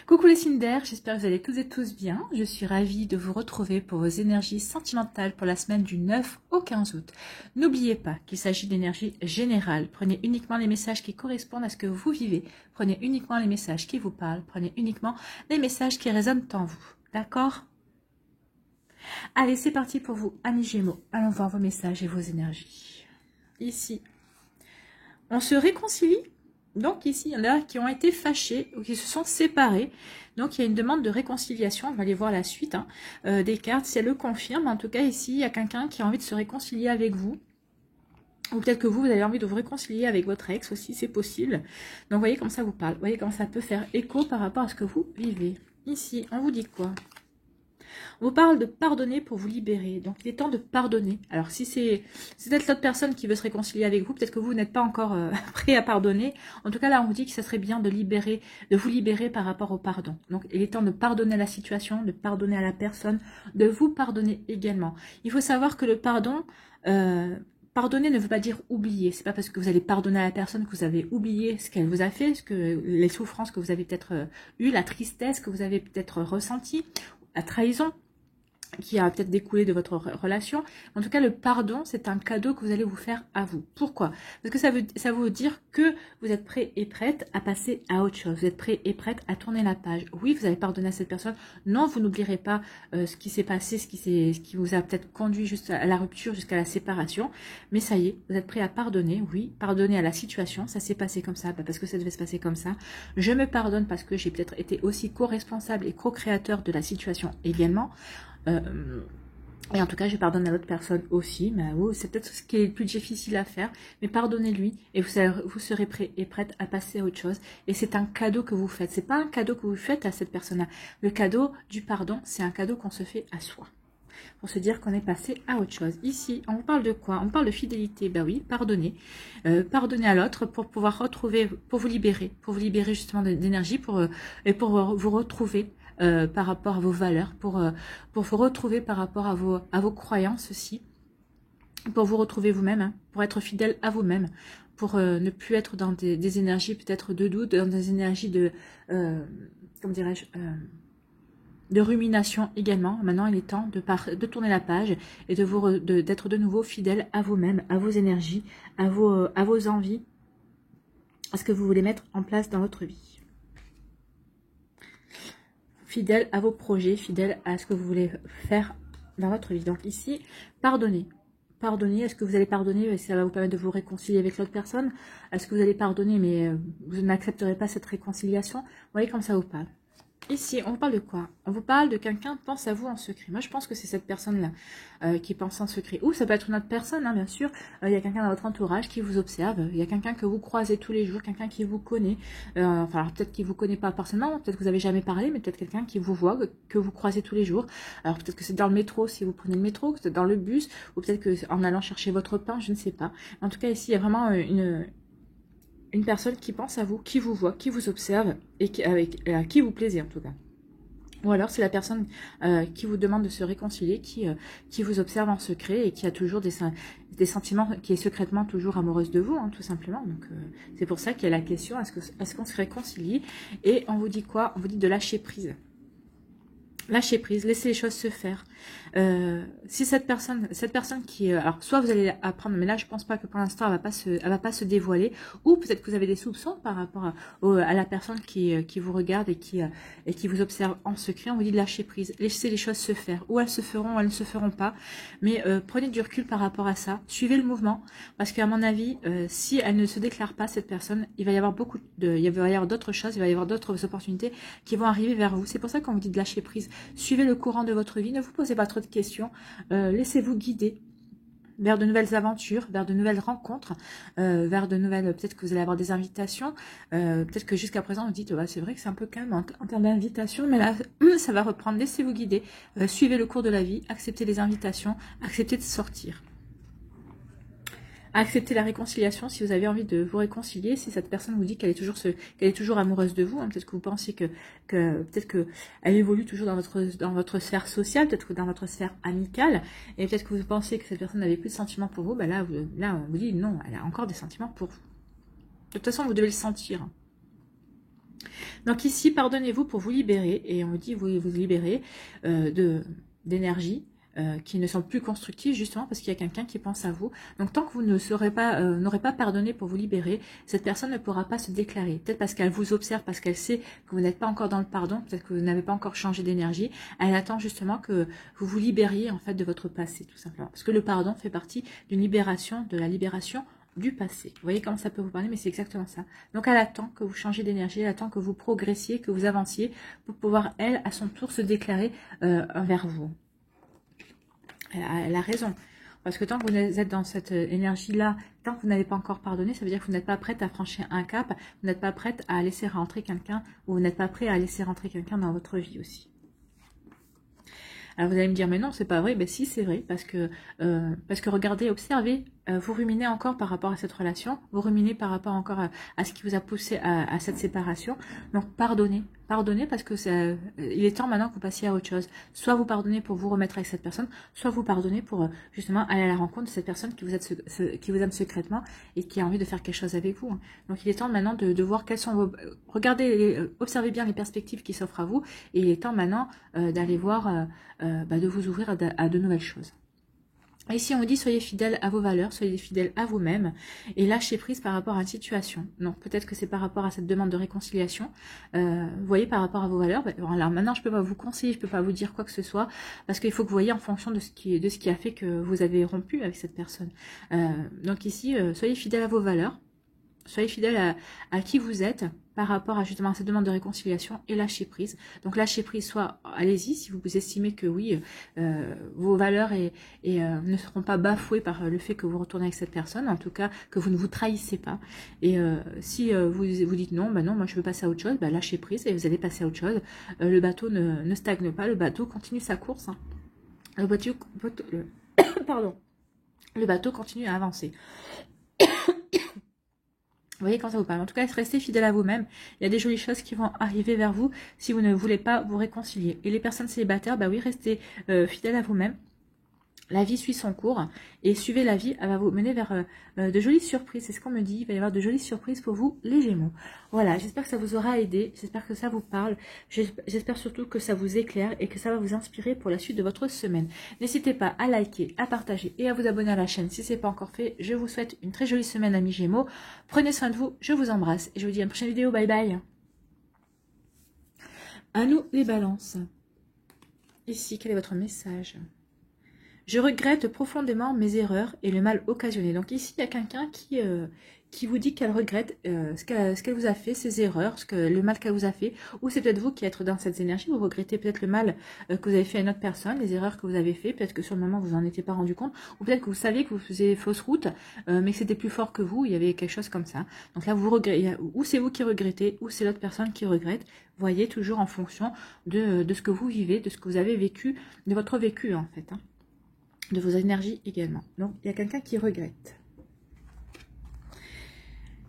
Coucou les signes d'air, j'espère que vous allez toutes et tous bien. Je suis ravie de vous retrouver pour vos énergies sentimentales pour la semaine du 9 au 15 août. N'oubliez pas qu'il s'agit d'énergie générale. Prenez uniquement les messages qui correspondent à ce que vous vivez. Prenez uniquement les messages qui vous parlent. Prenez uniquement les messages qui résonnent en vous. D'accord? Allez, c'est parti pour vous, amis Gémeaux. Allons voir vos messages et vos énergies. Ici, on se réconcilie. Donc ici, il y en a qui ont été fâchés ou qui se sont séparés. Donc il y a une demande de réconciliation. On va aller voir la suite des cartes, si elles le confirment. En tout cas, ici, il y a quelqu'un qui a envie de se réconcilier avec vous. Ou peut-être que vous avez envie de vous réconcilier avec votre ex aussi, c'est possible. Donc voyez comme ça vous parle. Voyez comme ça peut faire écho par rapport à ce que vous vivez. Ici, on vous dit quoi? On vous parle de pardonner pour vous libérer. Donc, il est temps de pardonner. Alors, si c'est peut-être l'autre personne qui veut se réconcilier avec vous, peut-être que vous n'êtes pas encore prêt à pardonner. En tout cas, là, on vous dit que ça serait bien de vous libérer par rapport au pardon. Donc, il est temps de pardonner la situation, de pardonner à la personne, de vous pardonner également. Il faut savoir que le pardon... pardonner ne veut pas dire oublier. C'est pas parce que vous allez pardonner à la personne que vous avez oublié ce qu'elle vous a fait, les souffrances que vous avez peut-être eues, la tristesse que vous avez peut-être ressentie, la trahison qui a peut-être découlé de votre relation. En tout cas, le pardon, c'est un cadeau que vous allez vous faire à vous. Pourquoi? Parce que ça veut dire que vous êtes prêt et prête à passer à autre chose. Vous êtes prêt et prête à tourner la page. Oui, vous avez pardonné à cette personne. Non, vous n'oublierez pas ce qui s'est passé, ce qui vous a peut-être conduit jusqu'à la rupture, jusqu'à la séparation. Mais ça y est, vous êtes prêt à pardonner. Oui, pardonner à la situation. Ça s'est passé comme ça, parce que ça devait se passer comme ça. Je me pardonne parce que j'ai peut-être été aussi co-responsable et co-créateur de la situation également. Et en tout cas, je pardonne à l'autre personne aussi. Mais c'est peut-être ce qui est le plus difficile à faire. Mais pardonnez-lui et vous serez prêt et prête à passer à autre chose. Et c'est un cadeau que vous faites. C'est pas un cadeau que vous faites à cette personne-là. Le cadeau du pardon, c'est un cadeau qu'on se fait à soi. Pour se dire qu'on est passé à autre chose. Ici, on vous parle de quoi? On parle de fidélité. Ben oui, pardonner. Pardonner à l'autre pour pouvoir retrouver, pour vous libérer justement d'énergie, et pour vous retrouver par rapport à vos valeurs, pour vous retrouver par rapport à vos croyances aussi, pour vous retrouver vous-même, pour être fidèle à vous-même, pour ne plus être dans des énergies peut-être de doute, dans des énergies de, comment dirais-je, de rumination également. Maintenant, il est temps de tourner la page et d'être de nouveau fidèle à vous-même, à vos énergies, à vos envies, à ce que vous voulez mettre en place dans votre vie. Fidèle à vos projets, fidèle à ce que vous voulez faire dans votre vie. Donc ici, pardonnez. Pardonnez, est-ce que vous allez pardonner? Ça va vous permettre de vous réconcilier avec l'autre personne. Est-ce que vous allez pardonner, mais vous n'accepterez pas cette réconciliation? Vous voyez comme ça vous parle. Ici, on vous parle de quoi? On vous parle de quelqu'un qui pense à vous en secret. Moi, je pense que c'est cette personne-là qui pense en secret. Ou ça peut être une autre personne, bien sûr. Il y a quelqu'un dans votre entourage qui vous observe. Il y a quelqu'un que vous croisez tous les jours, quelqu'un qui vous connaît. Enfin, alors peut-être qu'il ne vous connaît pas personnellement, peut-être que vous n'avez jamais parlé, mais peut-être quelqu'un qui vous voit, que vous croisez tous les jours. Alors peut-être que c'est dans le métro, si vous prenez le métro, peut-être dans le bus, ou peut-être qu'en allant chercher votre pain, je ne sais pas. En tout cas, ici, il y a vraiment une personne qui pense à vous, qui vous voit, qui vous observe et à qui vous plaisez en tout cas. Ou alors c'est la personne qui vous demande de se réconcilier, qui vous observe en secret et qui a toujours des sentiments, qui est secrètement toujours amoureuse de vous, tout simplement. Donc c'est pour ça qu'il y a la question, est-ce qu'on se réconcilie? Et on vous dit quoi? On vous dit de lâcher prise. Lâchez prise, laissez les choses se faire. Si cette personne qui, alors soit vous allez apprendre, mais là je pense pas que pour l'instant elle va pas se dévoiler, ou peut-être que vous avez des soupçons par rapport à la personne qui vous regarde et qui vous observe en secret. On vous dit de lâcher prise, laissez les choses se faire, ou elles se feront, ou elles ne se feront pas, mais prenez du recul par rapport à ça, suivez le mouvement, parce qu'à mon avis, si elle ne se déclare pas, cette personne, il va y avoir d'autres choses, il va y avoir d'autres opportunités qui vont arriver vers vous. C'est pour ça qu'on vous dit de lâcher prise. Suivez le courant de votre vie, ne vous posez pas trop de questions, laissez-vous guider vers de nouvelles aventures, vers de nouvelles rencontres, vers de nouvelles, peut-être que vous allez avoir des invitations, peut-être que jusqu'à présent vous dites, c'est vrai que c'est un peu calme en termes d'invitation, mais là ça va reprendre, laissez-vous guider, suivez le cours de la vie, acceptez les invitations, acceptez de sortir. Acceptez la réconciliation si vous avez envie de vous réconcilier, si cette personne vous dit qu'elle est toujours amoureuse de vous, peut-être que vous pensez que peut-être que elle évolue toujours dans votre sphère sociale, peut-être que dans votre sphère amicale, et peut-être que vous pensez que cette personne n'avait plus de sentiments pour vous, là on vous dit non, elle a encore des sentiments pour vous. De toute façon, vous devez le sentir. Donc ici, pardonnez-vous pour vous libérer, et on vous dit vous libérer d'énergie qui ne sont plus constructives, justement parce qu'il y a quelqu'un qui pense à vous. Donc tant que vous ne serez pas, n'aurez pas pardonné pour vous libérer, cette personne ne pourra pas se déclarer. Peut-être parce qu'elle vous observe, parce qu'elle sait que vous n'êtes pas encore dans le pardon, peut-être que vous n'avez pas encore changé d'énergie. Elle attend justement que vous vous libériez en fait de votre passé, tout simplement. Parce que le pardon fait partie d'une libération, de la libération du passé. Vous voyez comment ça peut vous parler, mais c'est exactement ça. Donc elle attend que vous changez d'énergie, elle attend que vous progressiez, que vous avanciez, pour pouvoir, elle, à son tour, se déclarer envers vous. Elle a raison. Parce que tant que vous êtes dans cette énergie-là, tant que vous n'avez pas encore pardonné, ça veut dire que vous n'êtes pas prête à franchir un cap, vous n'êtes pas prête à laisser rentrer quelqu'un, ou vous n'êtes pas prêt à laisser rentrer quelqu'un dans votre vie aussi. Alors vous allez me dire, mais non, c'est pas vrai. Ben si, c'est vrai, parce que regardez, observez, vous ruminez encore par rapport à cette relation, vous ruminez par rapport encore à ce qui vous a poussé à cette séparation. Donc pardonnez, pardonnez, parce que il est temps maintenant que vous passiez à autre chose. Soit vous pardonnez pour vous remettre avec cette personne, soit vous pardonnez pour justement aller à la rencontre de cette personne qui vous aime secrètement et qui a envie de faire quelque chose avec vous. Donc il est temps maintenant de voir quelles sont vos... Regardez, observez bien les perspectives qui s'offrent à vous, et il est temps maintenant d'aller voir... de vous ouvrir à de nouvelles choses. Ici, on vous dit, soyez fidèles à vos valeurs, soyez fidèles à vous-même et lâchez prise par rapport à une situation. Donc, peut-être que c'est par rapport à cette demande de réconciliation. Vous voyez, par rapport à vos valeurs. Alors maintenant, je ne peux pas vous conseiller, je ne peux pas vous dire quoi que ce soit, parce qu'il faut que vous voyez en fonction de ce qui a fait que vous avez rompu avec cette personne. Donc ici, soyez fidèles à vos valeurs. Soyez fidèle à qui vous êtes par rapport à justement à cette demande de réconciliation et lâcher prise. Donc lâcher prise, soit allez-y si vous estimez que oui, vos valeurs ne seront pas bafouées par le fait que vous retournez avec cette personne, en tout cas que vous ne vous trahissez pas. Et si vous dites non, non, moi je veux passer à autre chose, lâchez prise et vous allez passer à autre chose. Le bateau ne stagne pas, le bateau continue sa course. Hein. Pardon. Le bateau continue à avancer. Vous voyez quand ça vous parle. En tout cas, restez fidèle à vous-même. Il y a des jolies choses qui vont arriver vers vous si vous ne voulez pas vous réconcilier. Et les personnes célibataires, oui, restez fidèles à vous-même. La vie suit son cours et suivez la vie, elle va vous mener vers de jolies surprises. C'est ce qu'on me dit, il va y avoir de jolies surprises pour vous, les Gémeaux. Voilà, j'espère que ça vous aura aidé, j'espère que ça vous parle, j'espère surtout que ça vous éclaire et que ça va vous inspirer pour la suite de votre semaine. N'hésitez pas à liker, à partager et à vous abonner à la chaîne si ce n'est pas encore fait. Je vous souhaite une très jolie semaine, amis Gémeaux. Prenez soin de vous, je vous embrasse et je vous dis à une prochaine vidéo. Bye bye. À nous les balances. Ici, quel est votre message ? Je regrette profondément mes erreurs et le mal occasionné. Donc ici, il y a quelqu'un qui vous dit qu'elle regrette ce qu'elle vous a fait, ses erreurs, le mal qu'elle vous a fait. Ou c'est peut-être vous qui êtes dans cette énergie, vous regrettez peut-être le mal que vous avez fait à une autre personne, les erreurs que vous avez fait. Peut-être que sur le moment, vous n'en étiez pas rendu compte. Ou peut-être que vous saviez que vous faisiez fausse route, mais que c'était plus fort que vous. Il y avait quelque chose comme ça. Donc là, vous regrettez. Ou c'est vous qui regrettez, ou c'est l'autre personne qui regrette. Voyez, toujours en fonction de ce que vous vivez, de ce que vous avez vécu, de votre vécu en fait. Hein. De vos énergies également. Donc, il y a quelqu'un qui regrette.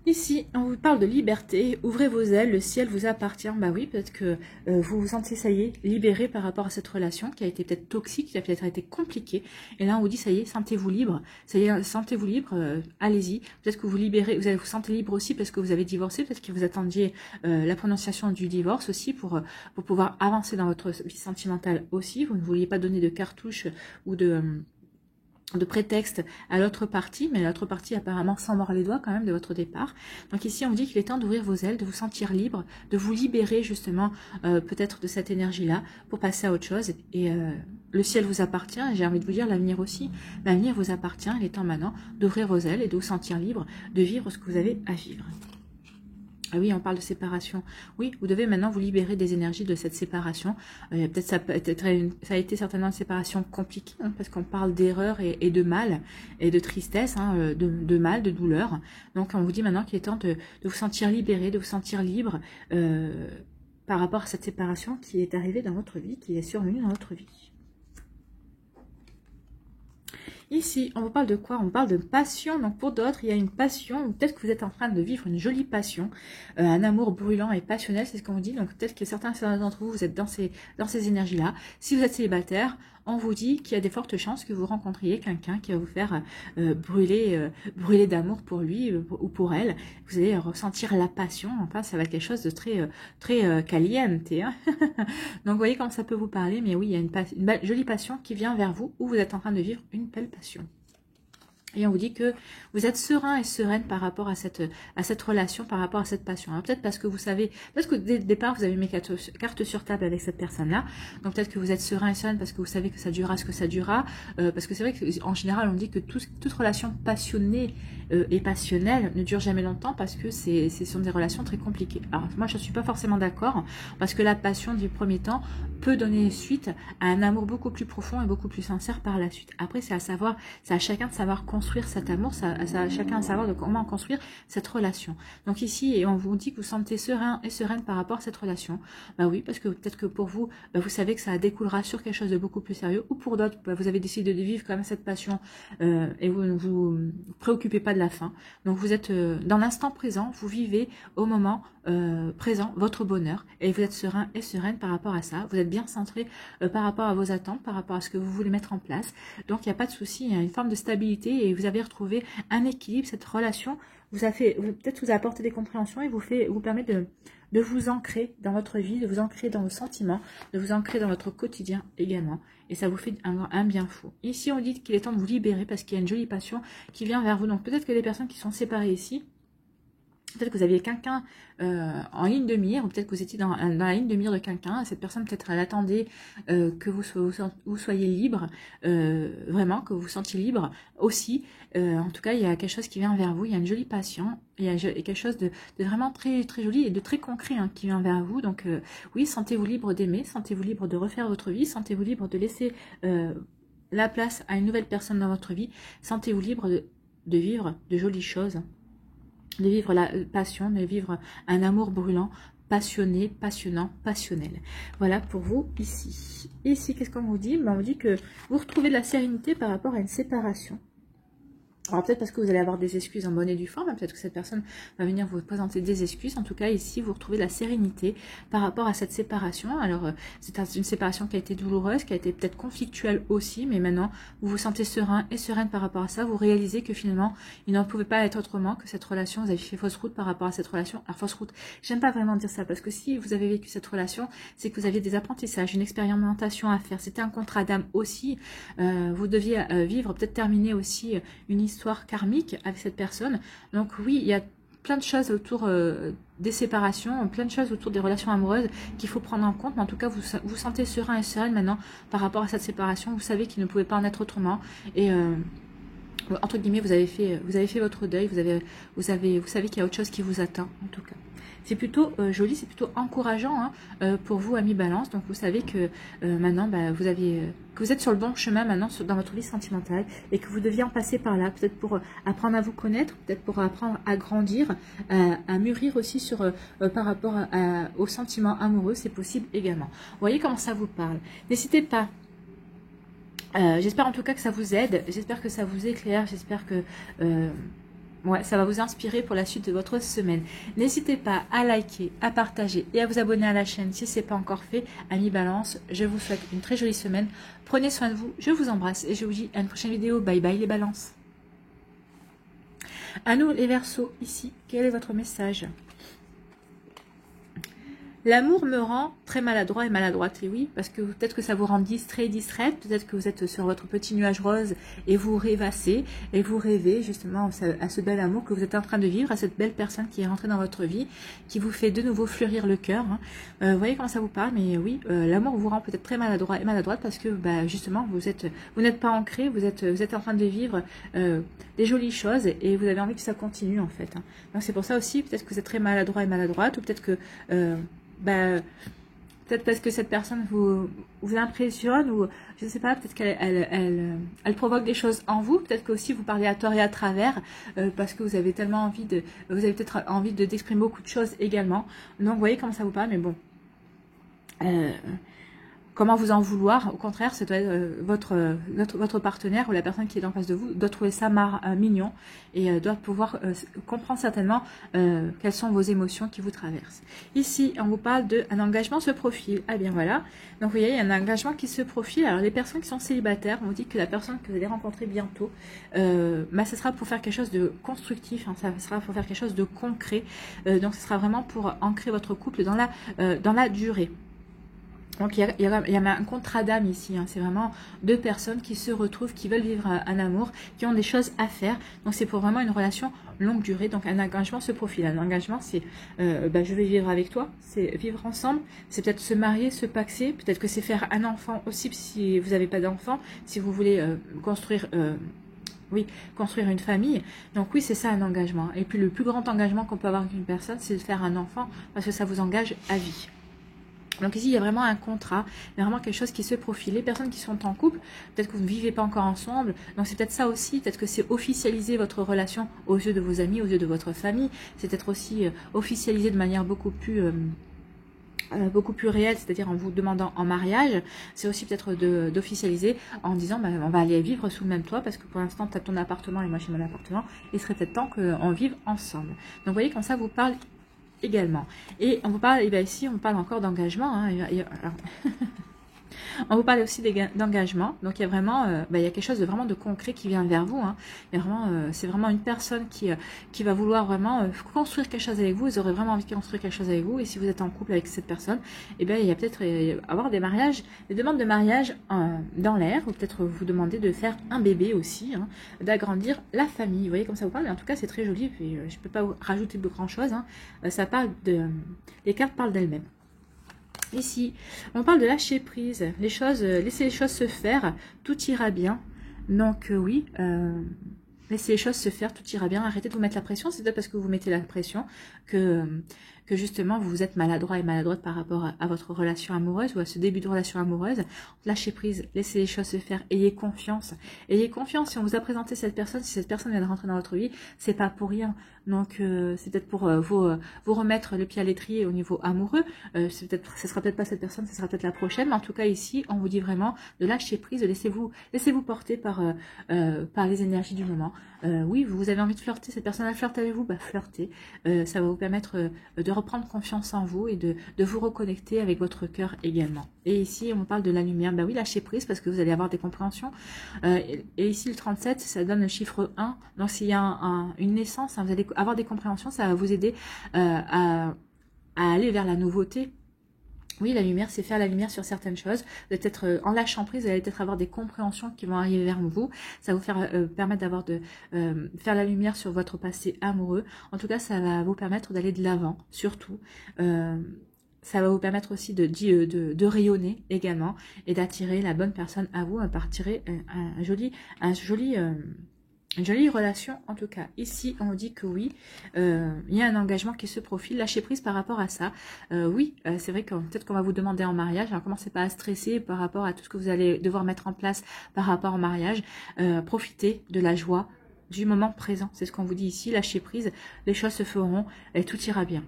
Ici, on vous parle de liberté. Ouvrez vos ailes, le ciel vous appartient. Bah oui, peut-être que vous vous sentez, ça y est, libéré par rapport à cette relation qui a été peut-être toxique, qui a peut-être été compliquée. Et là, on vous dit, ça y est, sentez-vous libre. Ça y est, sentez-vous libre, allez-y. Peut-être que vous libérez, vous allez vous sentir libre aussi parce que vous avez divorcé. Peut-être que vous attendiez la prononciation du divorce aussi pour pouvoir avancer dans votre vie sentimentale aussi. Vous ne vouliez pas donner de cartouche ou de prétexte à l'autre partie, mais l'autre partie apparemment s'en mord les doigts quand même de votre départ. Donc ici on vous dit qu'il est temps d'ouvrir vos ailes, de vous sentir libre, de vous libérer justement peut-être de cette énergie-là pour passer à autre chose. Et le ciel vous appartient, et j'ai envie de vous dire l'avenir aussi. L'avenir vous appartient, il est temps maintenant d'ouvrir vos ailes et de vous sentir libre, de vivre ce que vous avez à vivre. Ah oui, on parle de séparation. Oui, vous devez maintenant vous libérer des énergies de cette séparation. Peut-être ça a été certainement une séparation compliquée, hein, parce qu'on parle d'erreur et de mal, et de tristesse, hein, de mal, de douleur. Donc on vous dit maintenant qu'il est temps de vous sentir libéré, de vous sentir libre par rapport à cette séparation qui est arrivée dans votre vie, qui est survenue dans votre vie. Ici, on vous parle de quoi? On parle de passion. Donc pour d'autres, il y a une passion, ou peut-être que vous êtes en train de vivre une jolie passion, un amour brûlant et passionnel, c'est ce qu'on vous dit. Donc peut-être que certains d'entre vous, vous êtes dans ces énergies-là. Si vous êtes célibataire, on vous dit qu'il y a des fortes chances que vous rencontriez quelqu'un qui va vous faire brûler d'amour pour lui ou pour elle. Vous allez ressentir la passion. Enfin, ça va être quelque chose de très caliente. Hein. Donc, vous voyez comment ça peut vous parler. Mais oui, il y a une jolie passion qui vient vers vous ou vous êtes en train de vivre une belle passion. Et on vous dit que vous êtes serein et sereine par rapport à cette relation, par rapport à cette passion. Peut-être parce que vous savez, parce que dès le départ, vous avez mis cartes sur table avec cette personne-là. Donc peut-être que vous êtes serein et sereine parce que vous savez que ça durera ce que ça durera. Parce que c'est vrai qu'en général, on dit que toute relation passionnée et passionnelle ne dure jamais longtemps parce que ce sont des relations très compliquées. Alors moi, je ne suis pas forcément d'accord parce que la passion du premier temps peut donner suite à un amour beaucoup plus profond et beaucoup plus sincère par la suite. Après, c'est à chacun de savoir construire cet amour, ça à chacun de savoir de comment construire cette relation. Donc ici, on vous dit que vous sentez serein et sereine par rapport à cette relation. Bah oui, parce que peut-être que pour vous, vous savez que ça découlera sur quelque chose de beaucoup plus sérieux, ou pour d'autres, vous avez décidé de vivre quand même cette passion et vous ne vous préoccupez pas de la fin. Donc vous êtes dans l'instant présent, vous vivez au moment présent votre bonheur et vous êtes serein et sereine par rapport à ça. Vous êtes bien centré par rapport à vos attentes, par rapport à ce que vous voulez mettre en place. Donc il n'y a pas de souci, il y a une forme de stabilité et vous avez retrouvé un équilibre. Cette relation peut-être vous a apporté des compréhensions et vous permet de vous ancrer dans votre vie, de vous ancrer dans vos sentiments, de vous ancrer dans votre quotidien également. Et ça vous fait un bien fou. Ici, on dit qu'il est temps de vous libérer parce qu'il y a une jolie passion qui vient vers vous. Donc peut-être que les personnes qui sont séparées ici, peut-être que vous aviez quelqu'un en ligne de mire, ou peut-être que vous étiez dans la ligne de mire de quelqu'un, et cette personne, peut-être, elle attendait que vous soyez libre, vraiment, que vous vous sentiez libre aussi. En tout cas, il y a quelque chose qui vient vers vous, il y a une jolie passion, il y a quelque chose de vraiment très, très joli et de très concret qui vient vers vous. Donc, oui, sentez-vous libre d'aimer, sentez-vous libre de refaire votre vie, sentez-vous libre de laisser la place à une nouvelle personne dans votre vie, sentez-vous libre de vivre de jolies choses, de vivre la passion, de vivre un amour brûlant, passionné, passionnant, passionnel. Voilà pour vous ici. Ici, qu'est-ce qu'on vous dit? On vous dit que vous retrouvez de la sérénité par rapport à une séparation. Alors peut-être parce que vous allez avoir des excuses en bonne et due forme, peut-être que cette personne va venir vous présenter des excuses. En tout cas, ici, vous retrouvez de la sérénité par rapport à cette séparation. Alors, c'est une séparation qui a été douloureuse, qui a été peut-être conflictuelle aussi, mais maintenant, vous vous sentez serein et sereine par rapport à ça. Vous réalisez que finalement, il n'en pouvait pas être autrement que cette relation. Vous avez fait fausse route par rapport à cette relation. Alors, fausse route, j'aime pas vraiment dire ça, parce que si vous avez vécu cette relation, c'est que vous aviez des apprentissages, une expérimentation à faire. C'était un contrat d'âme aussi. Vous deviez vivre, peut-être terminer aussi une histoire karmique avec cette personne. Donc oui, il y a plein de choses autour des séparations, plein de choses autour des relations amoureuses qu'il faut prendre en compte, mais en tout cas vous vous sentez serein et sereine maintenant par rapport à cette séparation. Vous savez qu'il ne pouvait pas en être autrement et entre guillemets vous avez fait votre deuil, vous savez qu'il y a autre chose qui vous attend en tout cas. C'est plutôt joli, c'est plutôt encourageant pour vous, amis Balance. Donc vous savez que maintenant, que vous êtes sur le bon chemin maintenant dans votre vie sentimentale et que vous deviez en passer par là, peut-être pour apprendre à vous connaître, peut-être pour apprendre à grandir, à mûrir aussi par rapport aux sentiments amoureux, c'est possible également. Vous voyez comment ça vous parle. N'hésitez pas. J'espère en tout cas que ça vous aide, j'espère que ça vous éclaire, j'espère que ouais, ça va vous inspirer pour la suite de votre semaine. N'hésitez pas à liker, à partager et à vous abonner à la chaîne si ce n'est pas encore fait. Amis Balance, je vous souhaite une très jolie semaine. Prenez soin de vous, je vous embrasse et je vous dis à une prochaine vidéo. Bye bye les Balances. À nous les Verseaux, ici, quel est votre message ? L'amour me rend très maladroit et maladroite, et oui, parce que peut-être que ça vous rend distrait, distraite, peut-être que vous êtes sur votre petit nuage rose et vous rêvassez, et vous rêvez justement à ce bel amour que vous êtes en train de vivre, à cette belle personne qui est rentrée dans votre vie, qui vous fait de nouveau fleurir le cœur. Vous voyez comment ça vous parle, mais oui, l'amour vous rend peut-être très maladroit et maladroite parce que justement, vous n'êtes pas ancré, vous êtes en train de vivre des jolies choses et vous avez envie que ça continue en fait. Donc c'est pour ça aussi, peut-être que vous êtes très maladroit et maladroite, ou peut-être que peut-être parce que cette personne vous impressionne, ou je ne sais pas, peut-être qu'elle provoque des choses en vous, peut-être que aussi vous parlez à tort et à travers parce que vous avez tellement vous avez peut-être envie d'exprimer beaucoup de choses également. Donc vous voyez comment ça vous parle, mais bon, comment vous en vouloir. Au contraire, ça doit être, votre partenaire ou la personne qui est en face de vous doit trouver ça mignon et doit pouvoir comprendre certainement quelles sont vos émotions qui vous traversent. Ici, on vous parle d'un engagement se profile. Ah bien voilà. Donc vous voyez, il y a un engagement qui se profile. Alors les personnes qui sont célibataires, on vous dit que la personne que vous allez rencontrer bientôt, ce sera pour faire quelque chose de constructif, hein, ça sera pour faire quelque chose de concret. Donc ce sera vraiment pour ancrer votre couple dans la durée. Donc il y a un contrat d'âme ici, hein. C'est vraiment deux personnes qui se retrouvent, qui veulent vivre un amour, qui ont des choses à faire. Donc c'est pour vraiment une relation longue durée. Donc un engagement se profile. Un engagement c'est je vais vivre avec toi, c'est vivre ensemble, c'est peut-être se marier, se paxer, peut-être que c'est faire un enfant aussi si vous n'avez pas d'enfant, si vous voulez construire une famille. Donc oui, c'est ça un engagement. Et puis le plus grand engagement qu'on peut avoir avec une personne, c'est de faire un enfant parce que ça vous engage à vie. Donc ici, il y a vraiment un contrat, il y a vraiment quelque chose qui se profile. Les personnes qui sont en couple, peut-être que vous ne vivez pas encore ensemble, donc c'est peut-être ça aussi, peut-être que c'est officialiser votre relation aux yeux de vos amis, aux yeux de votre famille. C'est peut-être aussi officialiser de manière beaucoup plus réelle, c'est-à-dire en vous demandant en mariage. C'est aussi peut-être d'officialiser en disant on va aller vivre sous le même toit parce que pour l'instant tu as ton appartement et moi j'ai mon appartement, il serait peut-être temps qu'on vive ensemble. Donc vous voyez, comme ça vous parle également. Et on vous parle, et bien ici on parle encore d'engagement, hein. On vous parle aussi d'engagement. Donc il y a vraiment, il y a quelque chose de vraiment de concret qui vient vers vous, hein. Il y a vraiment, c'est vraiment une personne qui va vouloir vraiment construire quelque chose avec vous. Vous aurez vraiment envie de construire quelque chose avec vous. Et si vous êtes en couple avec cette personne, il y a peut-être avoir des mariages, des demandes de mariage dans l'air, ou peut-être vous demander de faire un bébé aussi, hein, d'agrandir la famille. Vous voyez comme ça vous parle. Et en tout cas c'est très joli. Puis, je ne peux pas vous rajouter de grand chose, hein. Ça parle les cartes parlent d'elles-mêmes. Ici, on parle de lâcher prise, laisser les choses se faire, tout ira bien. Donc oui, laissez les choses se faire, tout ira bien. Arrêtez de vous mettre la pression, c'est peut-être parce que vous mettez la pression que justement vous êtes maladroit et maladroite par rapport à votre relation amoureuse ou à ce début de relation amoureuse. Lâchez prise, laissez les choses se faire, ayez confiance. Ayez confiance, si on vous a présenté cette personne, si cette personne vient de rentrer dans votre vie, c'est pas pour rien. Donc c'est peut-être pour vous remettre le pied à l'étrier au niveau amoureux. Ce sera peut-être pas cette personne, ce sera peut-être la prochaine. Mais en tout cas ici, on vous dit vraiment de lâcher prise, de laissez-vous porter par les énergies du moment. Oui, vous avez envie de flirter, cette personne a flirté avec vous, flirtez. Ça va vous permettre de reprendre confiance en vous et de vous reconnecter avec votre cœur également. Et ici, on parle de la lumière. Oui, lâchez prise parce que vous allez avoir des compréhensions. Et ici, le 37, ça donne le chiffre 1. Donc, s'il y a une naissance, hein, vous allez avoir des compréhensions, ça va vous aider à aller vers la nouveauté. Oui, la lumière, c'est faire la lumière sur certaines choses. Vous allez peut-être, en lâchant prise, vous allez peut-être avoir des compréhensions qui vont arriver vers vous. Ça va vous permettre faire la lumière sur votre passé amoureux. En tout cas, ça va vous permettre d'aller de l'avant, surtout. Ça va vous permettre aussi de rayonner également et d'attirer la bonne personne à vous, à partir une jolie relation en tout cas. Ici, on dit que oui, il y a un engagement qui se profile. Lâchez prise par rapport à ça. Oui, c'est vrai que peut-être qu'on va vous demander en mariage. Alors, commencez pas à stresser par rapport à tout ce que vous allez devoir mettre en place par rapport au mariage. Profitez de la joie du moment présent. C'est ce qu'on vous dit ici. Lâchez prise, les choses se feront et tout ira bien.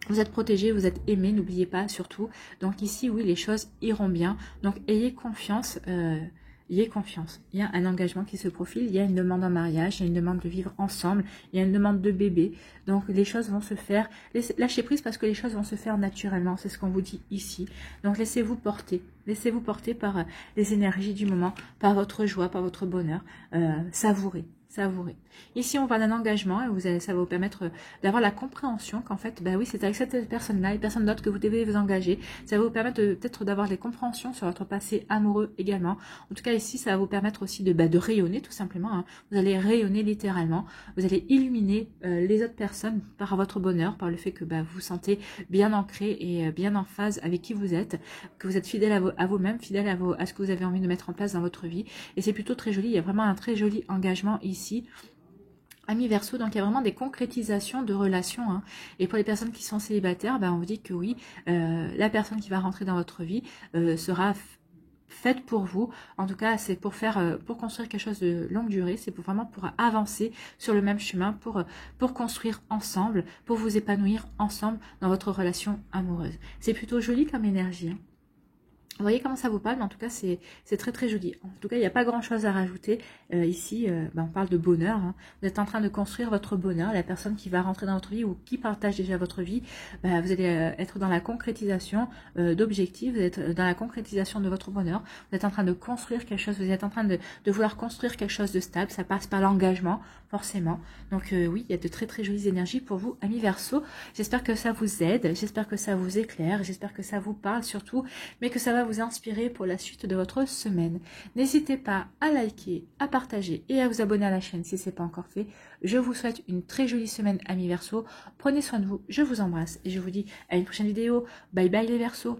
Vous êtes protégé, vous êtes aimé, n'oubliez pas surtout. Donc ici, oui, les choses iront bien. Donc ayez confiance. Ayez confiance. Il y a un engagement qui se profile, il y a une demande en mariage, il y a une demande de vivre ensemble, il y a une demande de bébé. Donc les choses vont se faire. Lâchez prise parce que les choses vont se faire naturellement. C'est ce qu'on vous dit ici. Donc laissez-vous porter. Laissez-vous porter par les énergies du moment, par votre joie, par votre bonheur. Savourez. Savourez. Ici, on parle d'un engagement et ça va vous permettre d'avoir la compréhension qu'en fait, oui, c'est avec cette personne-là et personne d'autre que vous devez vous engager. Ça va vous permettre peut-être d'avoir des compréhensions sur votre passé amoureux également. En tout cas, ici, ça va vous permettre aussi de rayonner tout simplement, hein. Vous allez rayonner littéralement. Vous allez illuminer les autres personnes par votre bonheur, par le fait que vous vous sentez bien ancré et bien en phase avec qui vous êtes, que vous êtes fidèle à vous-même, fidèle à ce que vous avez envie de mettre en place dans votre vie. Et c'est plutôt très joli. Il y a vraiment un très joli engagement ici. Amis Verseau, donc il y a vraiment des concrétisations de relations, hein. Et pour les personnes qui sont célibataires, on vous dit que oui, la personne qui va rentrer dans votre vie sera faite pour vous. En tout cas, c'est pour construire quelque chose de longue durée, c'est vraiment pour avancer sur le même chemin, pour construire ensemble, pour vous épanouir ensemble dans votre relation amoureuse. C'est plutôt joli comme énergie, hein. Vous voyez comment ça vous parle, mais en tout cas, c'est très très joli. En tout cas, il n'y a pas grand chose à rajouter. Ici, on parle de bonheur. Hein. Vous êtes en train de construire votre bonheur. La personne qui va rentrer dans votre vie ou qui partage déjà votre vie, vous allez être dans la concrétisation d'objectifs, vous êtes dans la concrétisation de votre bonheur. Vous êtes en train de construire quelque chose, vous êtes en train de vouloir construire quelque chose de stable. Ça passe par l'engagement, forcément. Donc oui, il y a de très très jolies énergies pour vous, amis Verseau. J'espère que ça vous aide, j'espère que ça vous éclaire, j'espère que ça vous parle surtout, mais que ça va vous inspirer pour la suite de votre semaine. N'hésitez pas à liker, à partager et à vous abonner à la chaîne si ce n'est pas encore fait. Je vous souhaite une très jolie semaine, amis Verseau. Prenez soin de vous, je vous embrasse et je vous dis à une prochaine vidéo. Bye bye les Verseaux.